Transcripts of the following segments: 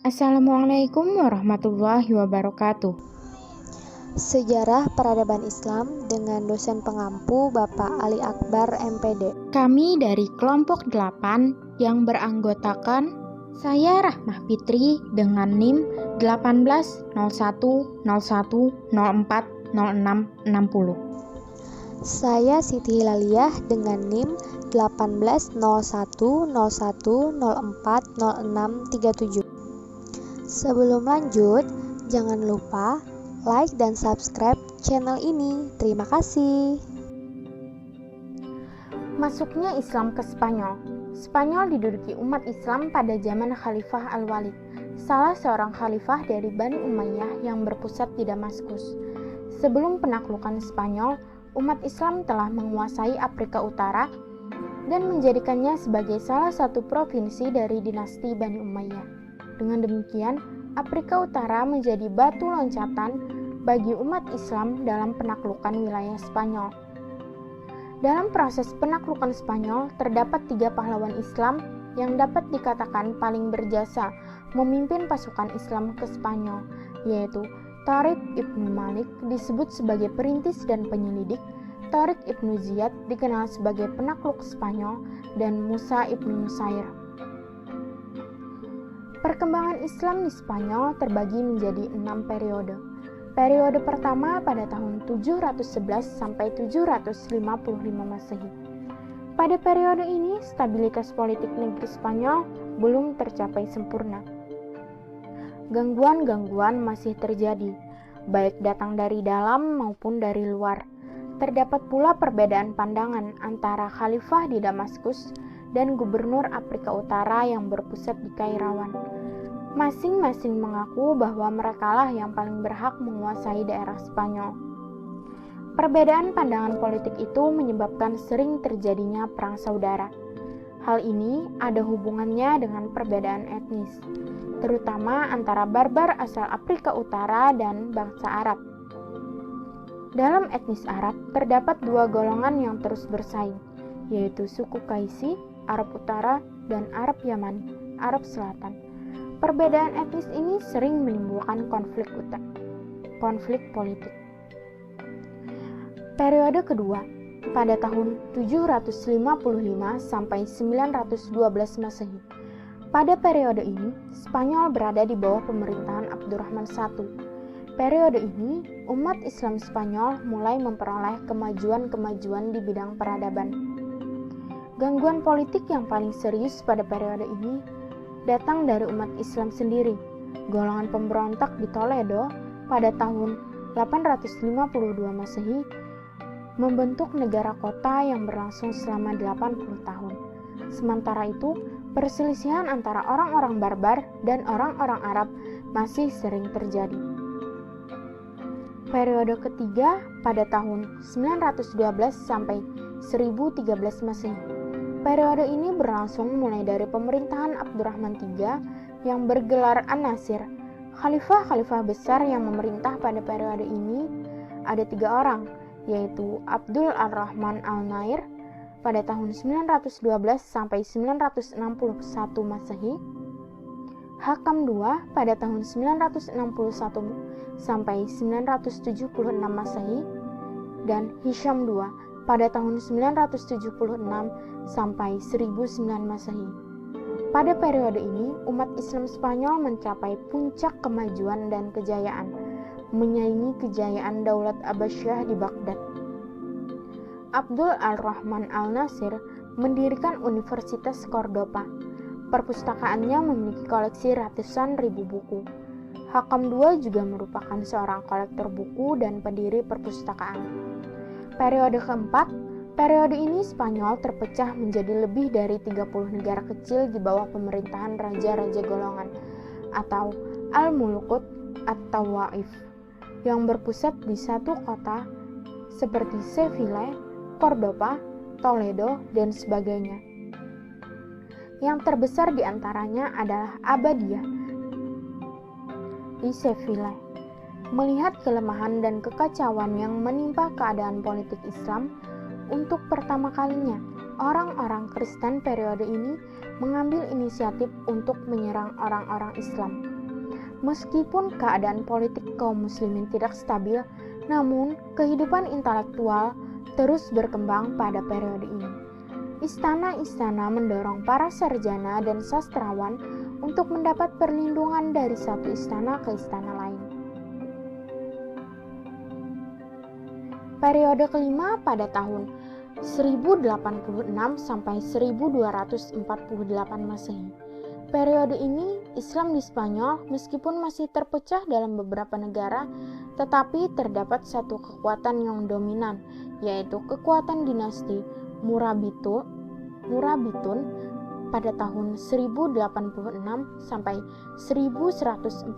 Assalamualaikum warahmatullahi wabarakatuh. Sejarah Peradaban Islam dengan dosen pengampu Bapak Ali Akbar MPD. Kami dari kelompok 8 yang beranggotakan saya Rahmah Fitri dengan NIM 180101040660. Saya Siti Hilaliyah dengan NIM 180101040637. Sebelum lanjut, jangan lupa like dan subscribe channel ini. Terima kasih. Masuknya Islam ke Spanyol. Spanyol diduduki umat Islam pada zaman Khalifah Al-Walid, salah seorang khalifah dari Bani Umayyah yang berpusat di Damaskus. Sebelum penaklukan Spanyol, umat Islam telah menguasai Afrika Utara dan menjadikannya sebagai salah satu provinsi dari dinasti Bani Umayyah. Dengan demikian, Afrika Utara menjadi batu loncatan bagi umat Islam dalam penaklukan wilayah Spanyol. Dalam proses penaklukan Spanyol, terdapat 3 pahlawan Islam yang dapat dikatakan paling berjasa memimpin pasukan Islam ke Spanyol, yaitu Tariq Ibnu Malik disebut sebagai perintis dan penyelidik, Tariq Ibnu Ziyad dikenal sebagai penakluk Spanyol, dan Musa Ibnu Nusair. Perkembangan Islam di Spanyol terbagi menjadi 6 periode. Periode pertama pada tahun 711 sampai 755 Masehi. Pada periode ini, stabilitas politik negeri Spanyol belum tercapai sempurna. Gangguan-gangguan masih terjadi, baik datang dari dalam maupun dari luar. Terdapat pula perbedaan pandangan antara khalifah di Damaskus dan gubernur Afrika Utara yang berpusat di Kairawan. Masing-masing mengaku bahwa merekalah yang paling berhak menguasai daerah Spanyol. Perbedaan pandangan politik itu menyebabkan sering terjadinya perang saudara. Hal ini ada hubungannya dengan perbedaan etnis, terutama antara barbar asal Afrika Utara dan bangsa Arab. Dalam etnis Arab, terdapat 2 golongan yang terus bersaing, yaitu suku Qaisi, Arab Utara, dan Arab Yamani, Arab Selatan. Perbedaan etnis ini sering menimbulkan konflik politik. Periode kedua, pada tahun 755 sampai 912 Masehi. Pada periode ini, Spanyol berada di bawah pemerintahan Abdurrahman I. Periode ini, umat Islam Spanyol mulai memperoleh kemajuan-kemajuan di bidang peradaban. Gangguan politik yang paling serius pada periode ini datang dari umat Islam sendiri. Golongan pemberontak di Toledo pada tahun 852 Masehi membentuk negara kota yang berlangsung selama 80 tahun. Sementara itu, perselisihan antara orang-orang barbar dan orang-orang Arab masih sering terjadi. Periode ketiga pada tahun 912 sampai 1013 Masehi. Periode ini berlangsung mulai dari pemerintahan Abdurrahman III yang bergelar An-Nasir. Khalifah-khalifah besar yang memerintah pada periode ini ada 3 orang, yaitu Abdul Ar-Rahman Al-Nair pada tahun 912 sampai 961 Masehi, Hakam II pada tahun 961 sampai 976 Masehi, dan Hisham II pada tahun 976 sampai 1009 Masehi. Pada periode ini, umat Islam Spanyol mencapai puncak kemajuan dan kejayaan, menyaingi kejayaan Daulat Abbasiyah di Baghdad. Abdul Ar-Rahman Al-Nasir mendirikan Universitas Cordoba. Perpustakaannya memiliki koleksi ratusan ribu buku. Hakam II juga merupakan seorang kolektor buku dan pendiri perpustakaan. Periode keempat, periode ini Spanyol terpecah menjadi lebih dari 30 negara kecil di bawah pemerintahan raja-raja golongan atau Al-Mulukut At-Tawaif yang berpusat di satu kota seperti Seville, Cordoba, Toledo, dan sebagainya. Yang terbesar di antaranya adalah Abadiyah di Seville. Melihat kelemahan dan kekacauan yang menimpa keadaan politik Islam, untuk pertama kalinya orang-orang Kristen periode ini mengambil inisiatif untuk menyerang orang-orang Islam. Meskipun keadaan politik kaum muslimin tidak stabil, namun kehidupan intelektual terus berkembang pada periode ini. Istana-istana mendorong para sarjana dan sastrawan untuk mendapat perlindungan dari satu istana ke istana lain. Periode kelima pada tahun 1086 sampai 1248 Masehi. Periode ini Islam di Spanyol meskipun masih terpecah dalam beberapa negara, tetapi terdapat satu kekuatan yang dominan, yaitu kekuatan dinasti Murabitun pada tahun 1086 sampai 1143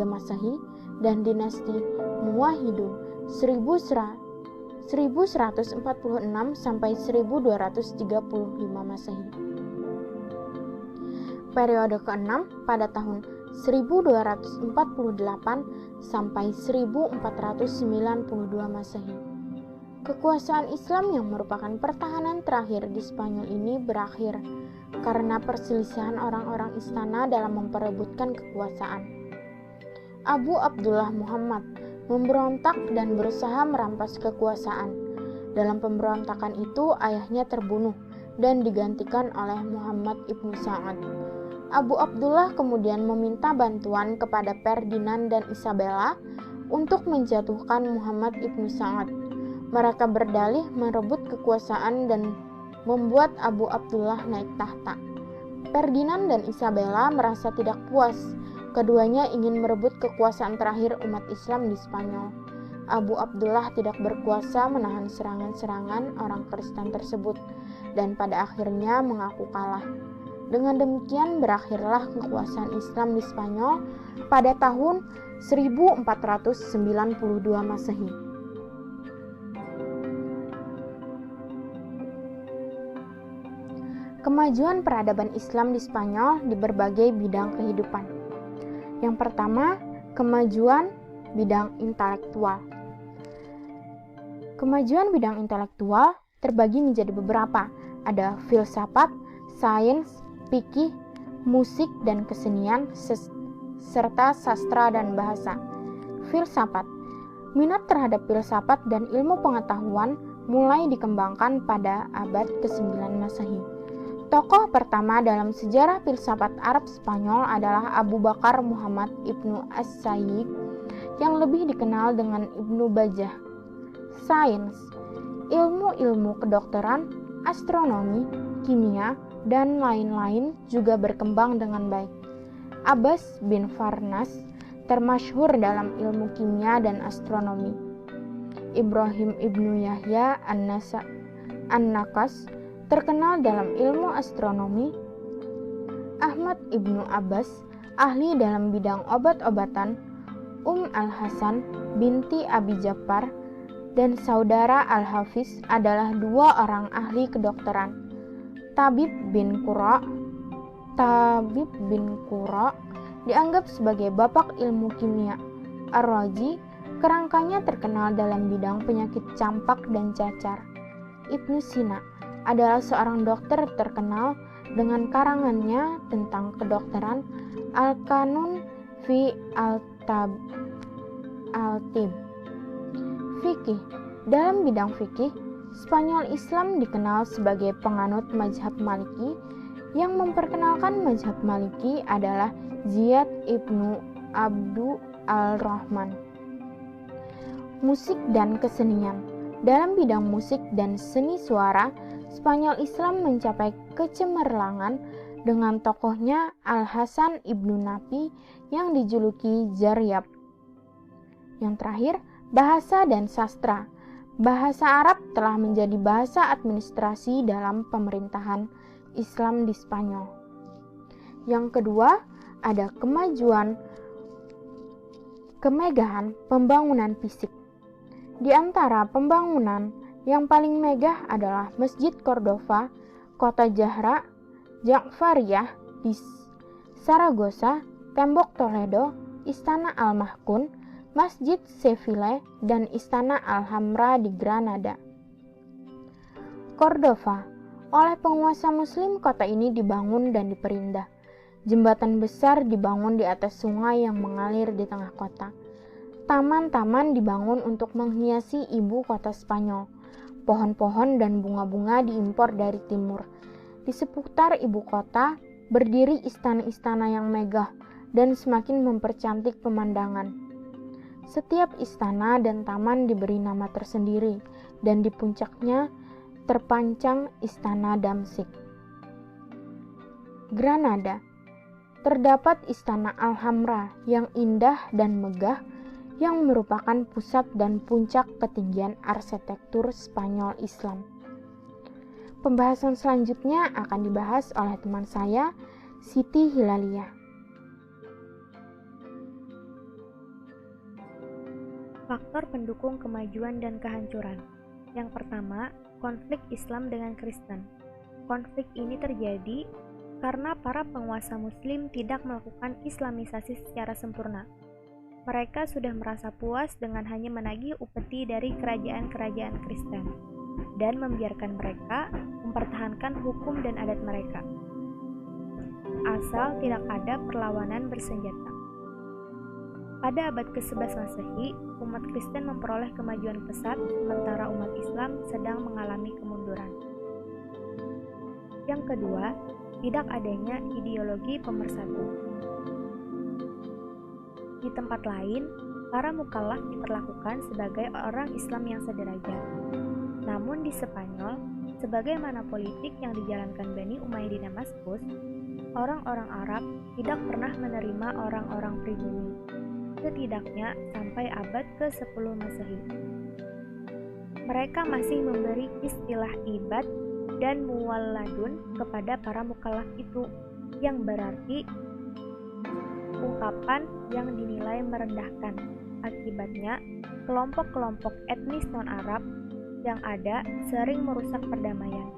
Masehi dan dinasti Muwahhidun 1146 sampai 1235 Masehi. Periode ke-6 pada tahun 1248 sampai 1492 Masehi. Kekuasaan Islam yang merupakan pertahanan terakhir di Spanyol ini berakhir karena perselisihan orang-orang istana dalam memperebutkan kekuasaan. Abu Abdullah Muhammad memberontak dan berusaha merampas kekuasaan. Dalam pemberontakan itu, ayahnya terbunuh dan digantikan oleh Muhammad ibnu Sa'ad. Abu Abdullah kemudian meminta bantuan kepada Ferdinand dan Isabella untuk menjatuhkan Muhammad ibnu Sa'ad. Mereka berdalih merebut kekuasaan dan membuat Abu Abdullah naik tahta. Ferdinand dan Isabella merasa tidak puas. Keduanya ingin merebut kekuasaan terakhir umat Islam di Spanyol. Abu Abdullah tidak berkuasa menahan serangan-serangan orang Kristen tersebut dan pada akhirnya mengaku kalah. Dengan demikian berakhirlah kekuasaan Islam di Spanyol pada tahun 1492 Masehi. Kemajuan peradaban Islam di Spanyol di berbagai bidang kehidupan. Yang pertama, kemajuan bidang intelektual. Kemajuan bidang intelektual terbagi menjadi beberapa. Ada filsafat, sains, fikih, musik dan kesenian, serta sastra dan bahasa. Filsafat. Minat terhadap filsafat dan ilmu pengetahuan mulai dikembangkan pada abad ke-9 Masehi. Tokoh pertama dalam sejarah filsafat Arab Spanyol adalah Abu Bakar Muhammad Ibnu As-Sayyid yang lebih dikenal dengan Ibnu Bajjah. Sains. Ilmu-ilmu kedokteran, astronomi, kimia, dan lain-lain juga berkembang dengan baik. Abbas bin Farnas termasyhur dalam ilmu kimia dan astronomi. Ibrahim ibnu Yahya An-Nakas terkenal dalam ilmu astronomi. Ahmad ibnu Abbas ahli dalam bidang obat-obatan. Al-Hasan binti Abi Ja'far dan saudara Al-Hafiz adalah dua orang ahli kedokteran. Tabib bin Qura dianggap sebagai bapak ilmu kimia. Ar-Razi kerangkanya terkenal dalam bidang penyakit campak dan cacar. Ibnu Sina adalah seorang dokter terkenal dengan karangannya tentang kedokteran Al-Qanun fi Al-Tib. Fikih. Dalam bidang fikih, Spanyol Islam dikenal sebagai penganut mazhab Maliki. Yang memperkenalkan mazhab Maliki adalah Ziyad ibnu Abdu al-Rahman. Musik dan kesenian. Dalam bidang musik dan seni suara, Spanyol Islam mencapai kecemerlangan dengan tokohnya Al-Hasan ibnu Nafi yang dijuluki Zaryab. Yang terakhir, bahasa dan sastra. Bahasa Arab telah menjadi bahasa administrasi dalam pemerintahan Islam di Spanyol. Yang kedua, ada kemegahan pembangunan fisik. Di antara pembangunan yang paling megah adalah Masjid Cordova, Kota Ja'fariyah di Saragossa, Tembok Toledo, Istana Al-Mahkun, Masjid Seville, dan Istana Alhambra di Granada. Cordova. Oleh penguasa muslim, kota ini dibangun dan diperindah. Jembatan besar dibangun di atas sungai yang mengalir di tengah kota. Taman-taman dibangun untuk menghiasi ibu kota Spanyol. Pohon-pohon dan bunga-bunga diimpor dari timur. Di seputar ibu kota berdiri istana-istana yang megah dan semakin mempercantik pemandangan. Setiap istana dan taman diberi nama tersendiri, dan di puncaknya terpancang istana Damsyik. Granada. Terdapat istana Alhambra yang indah dan megah, yang merupakan pusat dan puncak ketinggian arsitektur Spanyol Islam. Pembahasan selanjutnya akan dibahas oleh teman saya, Siti Hilaliah. Faktor pendukung kemajuan dan kehancuran. Yang pertama, konflik Islam dengan Kristen. Konflik ini terjadi karena para penguasa Muslim tidak melakukan Islamisasi secara sempurna. Mereka sudah merasa puas dengan hanya menagih upeti dari kerajaan-kerajaan Kristen dan membiarkan mereka mempertahankan hukum dan adat mereka, asal tidak ada perlawanan bersenjata. Pada abad ke-11 Masehi, umat Kristen memperoleh kemajuan pesat, sementara umat Islam sedang mengalami kemunduran. Yang kedua, tidak adanya ideologi pemersatu. Di tempat lain, para mukallaf diperlakukan sebagai orang Islam yang sederajat. Namun di Spanyol, sebagaimana politik yang dijalankan Bani Umayyah di Damaskus, orang-orang Arab tidak pernah menerima orang-orang pribumi, setidaknya sampai abad ke-10 Masehi. Mereka masih memberi istilah ibad dan muwalladun kepada para mukallaf itu, yang berarti ungkapan yang dinilai merendahkan. Akibatnya, kelompok-kelompok etnis non-Arab yang ada sering merusak perdamaian.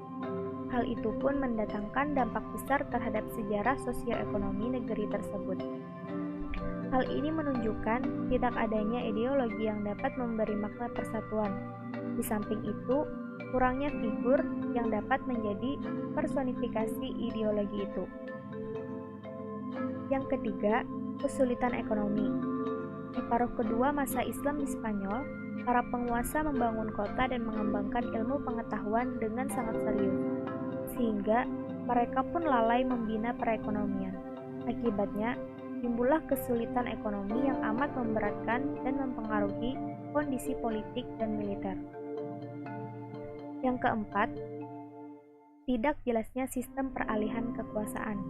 Hal itu pun mendatangkan dampak besar terhadap sejarah sosioekonomi negeri tersebut. Hal ini menunjukkan tidak adanya ideologi yang dapat memberi makna persatuan. Di samping itu, kurangnya figur yang dapat menjadi personifikasi ideologi itu. Yang ketiga, kesulitan ekonomi. Di paruh kedua masa Islam di Spanyol, para penguasa membangun kota dan mengembangkan ilmu pengetahuan dengan sangat serius, sehingga mereka pun lalai membina perekonomian. Akibatnya, timbullah kesulitan ekonomi yang amat memberatkan dan mempengaruhi kondisi politik dan militer. Yang keempat, tidak jelasnya sistem peralihan kekuasaan.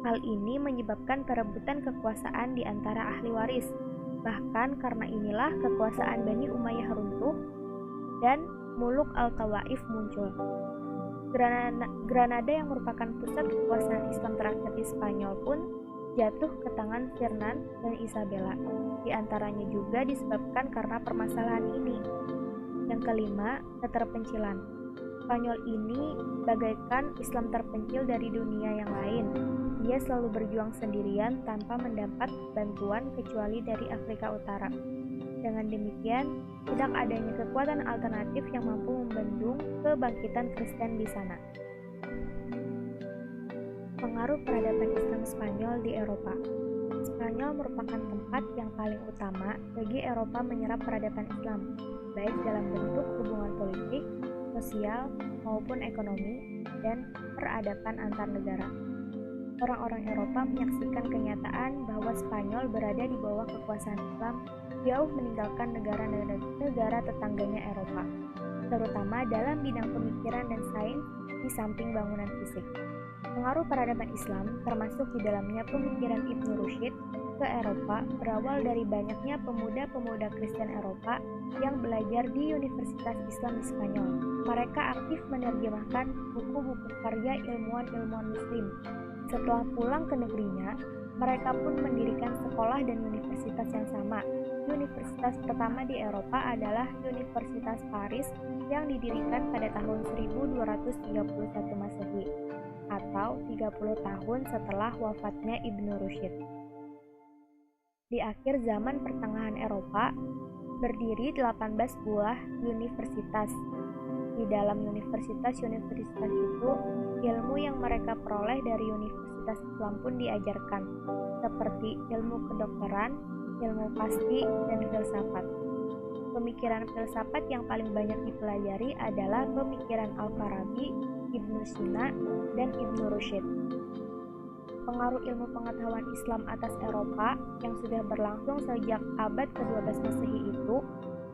Hal ini menyebabkan perebutan kekuasaan di antara ahli waris. Bahkan karena inilah kekuasaan Bani Umayyah runtuh dan Muluk Al-Tawaif muncul. Granada yang merupakan pusat kekuasaan Islam terakhir di Spanyol pun jatuh ke tangan Ferdinand dan Isabella. Di antaranya juga disebabkan karena permasalahan ini. Yang kelima, keterpencilan. Spanyol ini bagaikan Islam terpencil dari dunia yang lain. Dia selalu berjuang sendirian tanpa mendapat bantuan kecuali dari Afrika Utara. Dengan demikian, tidak adanya kekuatan alternatif yang mampu membendung kebangkitan Kristen di sana. Pengaruh peradaban Islam Spanyol di Eropa. Spanyol merupakan tempat yang paling utama bagi Eropa menyerap peradaban Islam, baik dalam bentuk hubungan politik, sosial, maupun ekonomi, dan peradaban antar negara. Orang-orang Eropa menyaksikan kenyataan bahwa Spanyol berada di bawah kekuasaan Islam, jauh meninggalkan negara tetangganya Eropa, terutama dalam bidang pemikiran dan sains di samping bangunan fisik. Pengaruh peradaban Islam, termasuk di dalamnya pemikiran Ibnu Rushd ke Eropa, berawal dari banyaknya pemuda-pemuda Kristen Eropa yang belajar di Universitas Islam di Spanyol. Mereka aktif menerjemahkan buku-buku karya ilmuwan-ilmuwan Muslim. Setelah pulang ke negerinya, mereka pun mendirikan sekolah dan universitas yang sama. Universitas pertama di Eropa adalah Universitas Paris yang didirikan pada tahun 1231 Masehi, atau 30 tahun setelah wafatnya Ibnu Rushd. Di akhir zaman pertengahan Eropa, berdiri 18 buah universitas. Di dalam universitas itu, ilmu yang mereka peroleh dari universitas Universitas Islam pun diajarkan, seperti ilmu kedokteran, ilmu pasti, dan filsafat. Pemikiran filsafat yang paling banyak dipelajari adalah pemikiran Al-Farabi, Ibnu Sina, dan Ibnu Rushd. Pengaruh ilmu pengetahuan Islam atas Eropa yang sudah berlangsung sejak abad ke-12 Masehi itu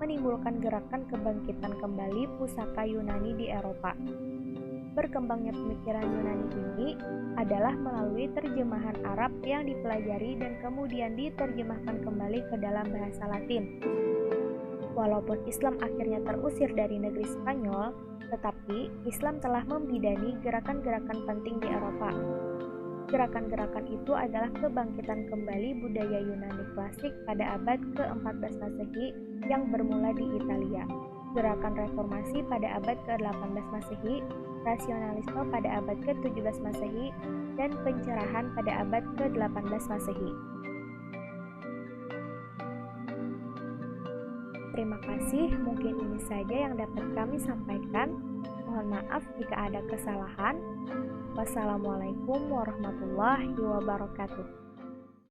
menimbulkan gerakan kebangkitan kembali pusaka Yunani di Eropa. Berkembangnya pemikiran Yunani ini adalah melalui terjemahan Arab yang dipelajari dan kemudian diterjemahkan kembali ke dalam bahasa Latin. Walaupun Islam akhirnya terusir dari negeri Spanyol, tetapi Islam telah membidani gerakan-gerakan penting di Eropa. Gerakan-gerakan itu adalah kebangkitan kembali budaya Yunani klasik pada abad ke-14 Masehi yang bermula di Italia, gerakan reformasi pada abad ke-18 Masehi, rasionalisme pada abad ke-17 Masehi, dan pencerahan pada abad ke-18 Masehi. Terima kasih, mungkin ini saja yang dapat kami sampaikan. Mohon maaf jika ada kesalahan. Wassalamualaikum warahmatullahi wabarakatuh.